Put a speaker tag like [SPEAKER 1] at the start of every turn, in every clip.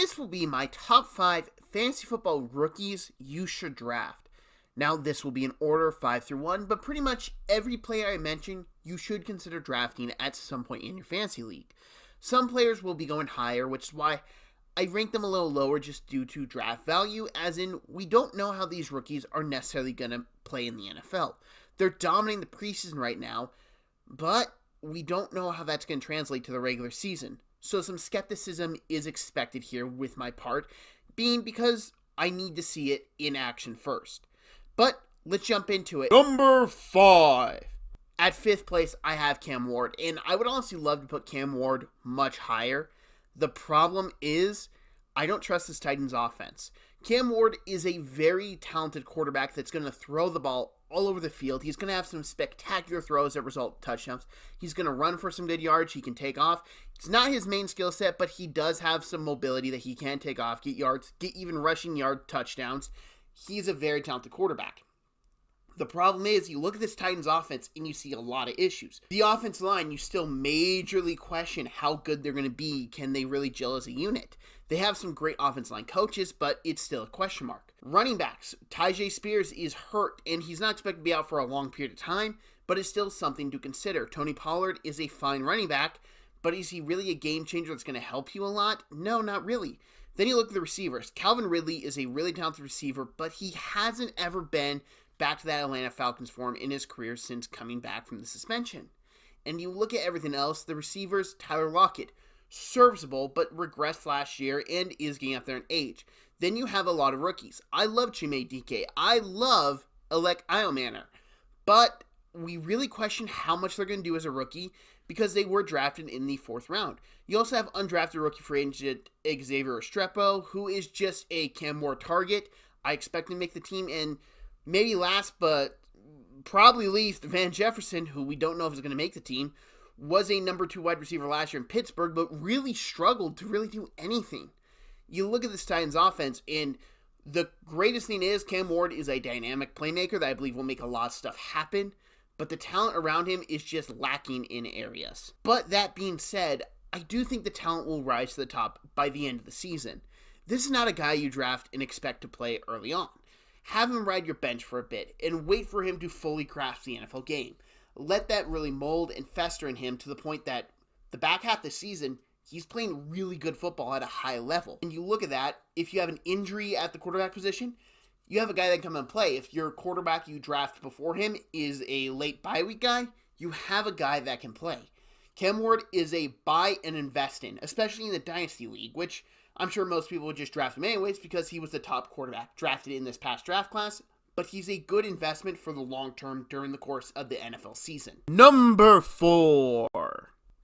[SPEAKER 1] this will be my top 5 fantasy football rookies you should draft. Now, this will be in order 5 through 1, but pretty much every player I mention you should consider drafting at some point in your fantasy league. Some players will be going higher, which is why I rank them a little lower just due to draft value, as in we don't know how these rookies are necessarily going to play in the NFL. They're dominating the preseason right now, but we don't know how that's going to translate to the regular season. So some skepticism is expected here with my part, being because I need to see it in action first. But let's jump into it. Number 5. At 5th place, I have Cam Ward, and I would honestly love to put Cam Ward much higher. The problem is, I don't trust this Titans offense. Cam Ward is a very talented quarterback that's going to throw the ball all over the field. He's going to have some spectacular throws that result in touchdowns. He's going to run for some good yards. He can take off. It's not his main skill set, but he does have some mobility that he can take off, get yards, get even rushing yard touchdowns. He's a very talented quarterback. The problem is, you look at this Titans offense and you see a lot of issues. The offensive line, you still majorly question how good they're going to be. Can they really gel as a unit? They have some great offensive line coaches, but it's still a question mark. Running backs, Tyjae Spears is hurt, and he's not expected to be out for a long period of time, but it's still something to consider. Tony Pollard is a fine running back, but is he really a game changer that's going to help you a lot? No, not really. Then you look at the receivers. Calvin Ridley is a really talented receiver, but he hasn't ever been back to that Atlanta Falcons form in his career since coming back from the suspension. And you look at everything else, the receivers, Tyler Lockett, serviceable, but regressed last year and is getting up there in age. Then you have a lot of rookies. I love Chime DK. I love Alec Eilmanor. But we really question how much they're going to do as a rookie because they were drafted in the 4th round. You also have undrafted rookie free agent Xavier Restrepo, who is just a Cam Ward target. I expect him to make the team, and maybe last but probably least, Van Jefferson, who we don't know if is going to make the team, was a number 2 wide receiver last year in Pittsburgh, but really struggled to really do anything. You look at this Titans offense, and the greatest thing is Cam Ward is a dynamic playmaker that I believe will make a lot of stuff happen, but the talent around him is just lacking in areas. But that being said, I do think the talent will rise to the top by the end of the season. This is not a guy you draft and expect to play early on. Have him ride your bench for a bit and wait for him to fully grasp the NFL game. Let that really mold and fester in him to the point that the back half of the season, he's playing really good football at a high level. And you look at that, if you have an injury at the quarterback position, you have a guy that can come and play. If your quarterback you draft before him is a late bye week guy, you have a guy that can play. Cam Ward is a buy and invest in, especially in the Dynasty League, which I'm sure most people would just draft him anyways because he was the top quarterback drafted in this past draft class, but he's a good investment for the long term during the course of the NFL season. Number 4.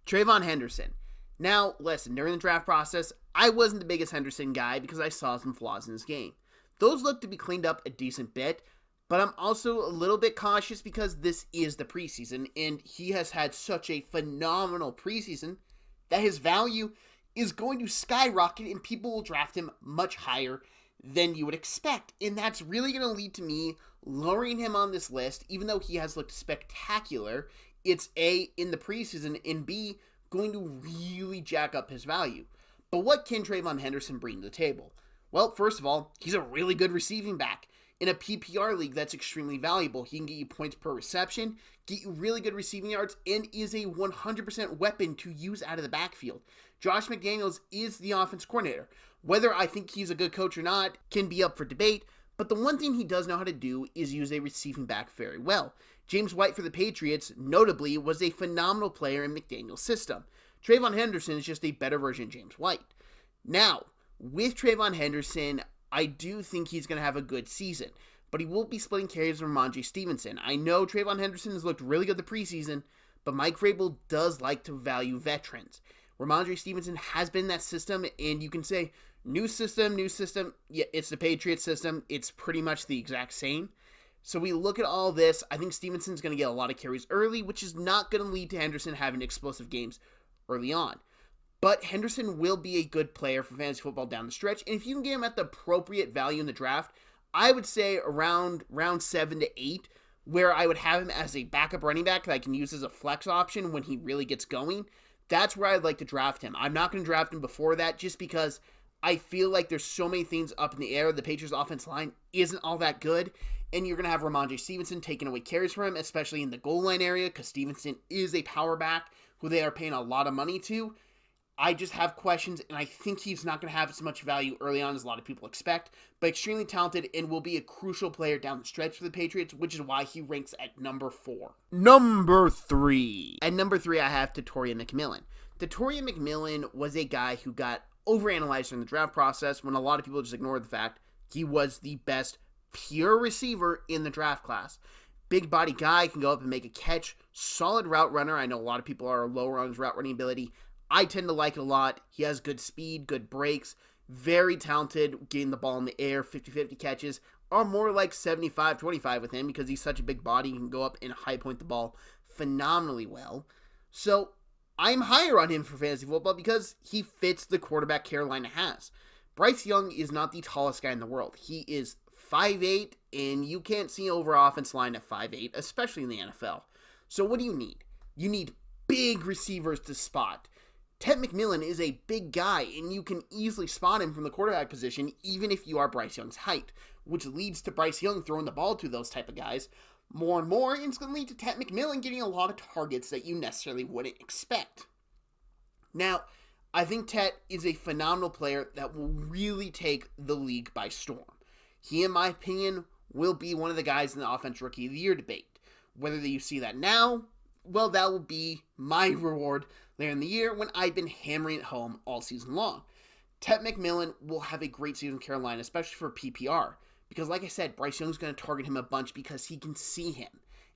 [SPEAKER 1] Trayvon Henderson. Now, listen, during the draft process, I wasn't the biggest Henderson guy because I saw some flaws in his game. Those look to be cleaned up a decent bit, but I'm also a little bit cautious because this is the preseason, and he has had such a phenomenal preseason that his value is going to skyrocket and people will draft him much higher than you would expect. And that's really going to lead to me lowering him on this list, even though he has looked spectacular. It's A, in the preseason, and B, going to really jack up his value. But what can Trayvon Henderson bring to the table? Well, first of all, he's a really good receiving back. In a PPR league, that's extremely valuable. He can get you points per reception, get you really good receiving yards, and is a 100% weapon to use out of the backfield. Josh McDaniels is the offense coordinator. Whether I think he's a good coach or not can be up for debate, but the one thing he does know how to do is use a receiving back very well. James White for the Patriots, notably, was a phenomenal player in McDaniels' system. Trayvon Henderson is just a better version of James White. Now, with Trayvon Henderson, I do think he's going to have a good season, but he will be splitting carries with Rhamondre Stevenson. I know Trayvon Henderson has looked really good the preseason, but Mike Vrabel does like to value veterans. Rhamondre Stevenson has been in that system, and you can say, new system. Yeah, it's the Patriots system. It's pretty much the exact same. So we look at all this. I think Stevenson's going to get a lot of carries early, which is not going to lead to Henderson having explosive games early on. But Henderson will be a good player for fantasy football down the stretch. And if you can get him at the appropriate value in the draft, I would say around round 7 to 8, where I would have him as a backup running back that I can use as a flex option when he really gets going. That's where I'd like to draft him. I'm not going to draft him before that just because I feel like there's so many things up in the air. The Patriots offense line isn't all that good. And you're going to have Ramondre Stevenson taking away carries from him, especially in the goal line area, because Stevenson is a power back who they are paying a lot of money to. I just have questions, and I think he's not going to have as much value early on as a lot of people expect, but extremely talented and will be a crucial player down the stretch for the Patriots, which is why he ranks at number 4. Number 3. At number 3, I have Tetairoa McMillan. Tetairoa McMillan was a guy who got overanalyzed in the draft process when a lot of people just ignored the fact he was the best pure receiver in the draft class. Big body guy, can go up and make a catch, solid route runner. I know a lot of people are lower on his route running ability. I tend to like it a lot. He has good speed, good breaks, very talented getting the ball in the air, 50-50 catches, are more like 75-25 with him because he's such a big body. He can go up and high point the ball phenomenally well. So I'm higher on him for fantasy football because he fits the quarterback Carolina has. Bryce Young is not the tallest guy in the world. He is 5'8", and you can't see over offense line at 5'8", especially in the NFL. So what do you need? You need big receivers to spot. Ted McMillan is a big guy, and you can easily spot him from the quarterback position, even if you are Bryce Young's height, which leads to Bryce Young throwing the ball to those type of guys more and more, and it's going to lead to Ted McMillan getting a lot of targets that you necessarily wouldn't expect. Now, I think Ted is a phenomenal player that will really take the league by storm. He, in my opinion, will be one of the guys in the Offensive Rookie of the Year debate. Whether you see that now, well, that will be my reward later in the year when I've been hammering it home all season long. Ted McMillan will have a great season in Carolina, especially for PPR. Because like I said, Bryce Young's going to target him a bunch because he can see him.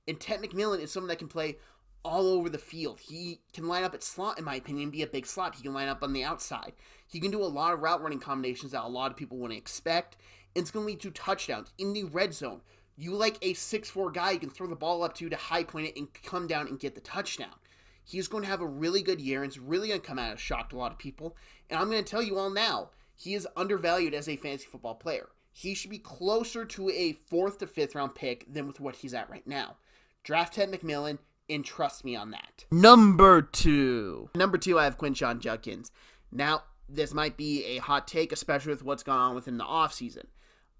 [SPEAKER 1] And Ted McMillan is someone that can play all over the field. He can line up at slot, in my opinion, be a big slot. He can line up on the outside. He can do a lot of route running combinations that a lot of people wouldn't expect. It's going to lead to touchdowns in the red zone. You like a 6'4" guy you can throw the ball up to high point it and come down and get the touchdown. He's going to have a really good year, and it's really going to come out as a shock to a lot of people. And I'm going to tell you all now, he is undervalued as a fantasy football player. He should be closer to a 4th to 5th round pick than with what he's at right now. Draft Ted McMillan, and trust me on that. Number 2, I have Quinshon Judkins. Now, this might be a hot take, especially with what's gone on within the offseason.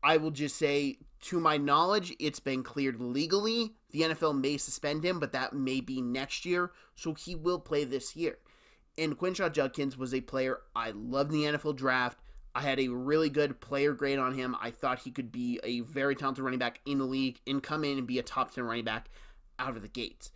[SPEAKER 1] I will just say, to my knowledge, it's been cleared legally. The NFL may suspend him, but that may be next year, so he will play this year. And Quinshon Judkins was a player I loved in the NFL draft. I had a really good player grade on him. I thought he could be a very talented running back in the league and come in and be a top 10 running back out of the gates.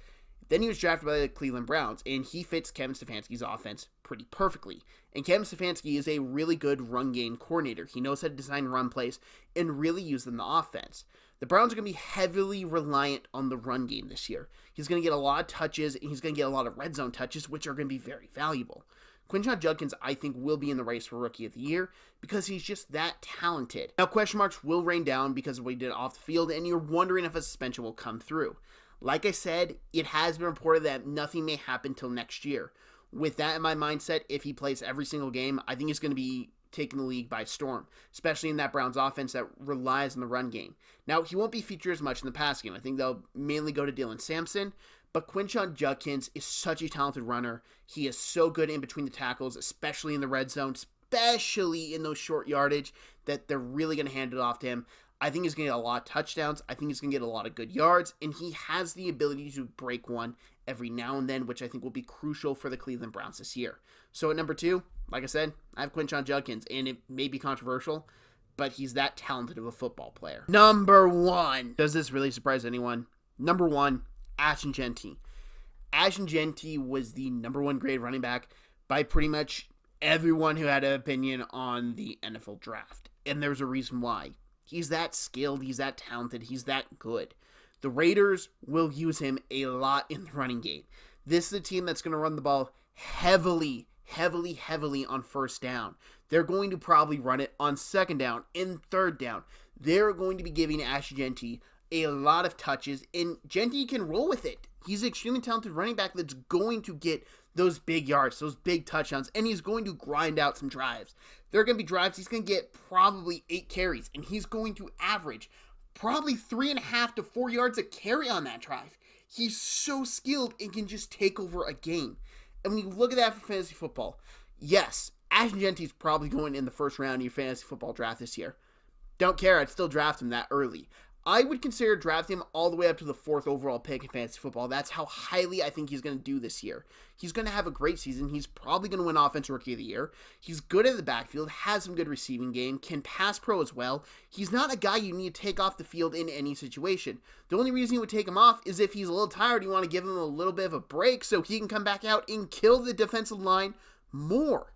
[SPEAKER 1] Then he was drafted by the Cleveland Browns, and he fits Kevin Stefanski's offense pretty perfectly. And Kevin Stefanski is a really good run game coordinator. He knows how to design run plays and really use them in the offense. The Browns are going to be heavily reliant on the run game this year. He's going to get a lot of touches, and he's going to get a lot of red zone touches, which are going to be very valuable. Quinshon Judkins, I think, will be in the race for Rookie of the Year because he's just that talented. Now, question marks will rain down because of what he did off the field, and you're wondering if a suspension will come through. Like I said, it has been reported that nothing may happen till next year. With that in my mindset, if he plays every single game, I think he's going to be taking the league by storm, especially in that Browns offense that relies on the run game. Now, he won't be featured as much in the pass game. I think they'll mainly go to Dylan Sampson, but Quinshon Judkins is such a talented runner. He is so good in between the tackles, especially in the red zone, especially in those short yardage, that they're really going to hand it off to him. I think he's going to get a lot of touchdowns. I think he's going to get a lot of good yards, and he has the ability to break one every now and then, which I think will be crucial for the Cleveland Browns this year. So at number 2, like I said, I have Quinshon Judkins, and it may be controversial, but he's that talented of a football player. Number 1. Does this really surprise anyone? Number 1, Ashton Jeanty. Ashton Jeanty was the number 1 grade running back by pretty much everyone who had an opinion on the NFL draft, and there's a reason why. He's that skilled, he's that talented, he's that good. The Raiders will use him a lot in the running game. This is a team that's going to run the ball heavily on first down. They're going to probably run it on second down and third down. They're going to be giving Ashton Jeanty a lot of touches, and Jeanty can roll with it. He's an extremely talented running back that's going to get those big yards, those big touchdowns, and he's going to grind out some drives. There are going to be drives he's going to get probably 8 carries, and he's going to average probably 3.5 to 4 yards a carry on that drive. He's so skilled and can just take over a game. And when you look at that for fantasy football, yes, Ashton Genty's probably going in the first round of your fantasy football draft this year. Don't care, I'd still draft him that early. I would consider drafting him all the way up to the 4th overall pick in fantasy football. That's how highly I think he's going to do this year. He's going to have a great season. He's probably going to win Offensive Rookie of the Year. He's good at the backfield, has some good receiving game, can pass pro as well. He's not a guy you need to take off the field in any situation. The only reason you would take him off is if he's a little tired, you want to give him a little bit of a break so he can come back out and kill the defensive line more.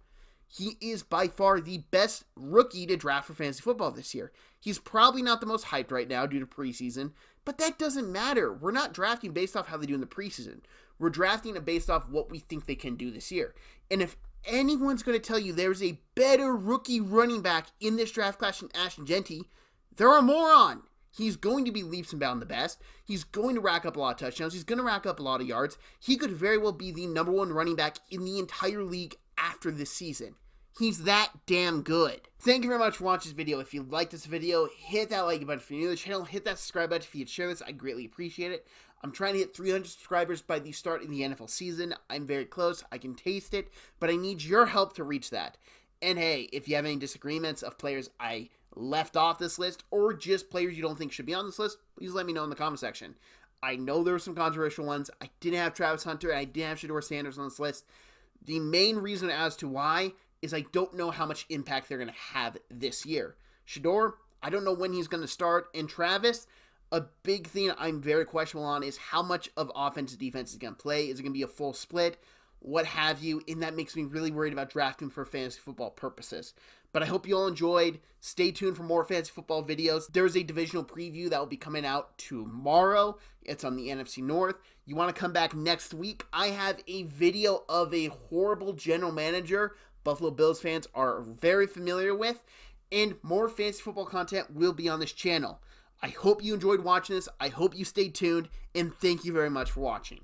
[SPEAKER 1] He is by far the best rookie to draft for fantasy football this year. He's probably not the most hyped right now due to preseason, but that doesn't matter. We're not drafting based off how they do in the preseason. We're drafting it based off what we think they can do this year. And if anyone's going to tell you there's a better rookie running back in this draft class than Ashton Genty, they're a moron. He's going to be leaps and bounds the best. He's going to rack up a lot of touchdowns. He's going to rack up a lot of yards. He could very well be the number 1 running back in the entire league after this season. He's that damn good. Thank you very much for watching this video. If you like this video, hit that like button if you're new to the channel. Hit that subscribe button if you could share this. I greatly appreciate it. I'm trying to hit 300 subscribers by the start of the NFL season. I'm very close. I can taste it, but I need your help to reach that. And hey, if you have any disagreements of players I left off this list or just players you don't think should be on this list, please let me know in the comment section. I know there were some controversial ones. I didn't have Travis Hunter and I didn't have Shedeur Sanders on this list. The main reason as to why is I don't know how much impact they're going to have this year. Shedeur, I don't know when he's going to start. And Travis, a big thing I'm very questionable on is how much of offense and defense is going to play. Is it going to be a full split? What have you? And that makes me really worried about drafting for fantasy football purposes. But I hope you all enjoyed. Stay tuned for more fantasy football videos. There's a divisional preview that will be coming out tomorrow. It's on the NFC North. You want to come back next week? I have a video of a horrible general manager Buffalo Bills fans are very familiar with, and more fantasy football content will be on this channel. I hope you enjoyed watching this. I hope you stayed tuned, and thank you very much for watching.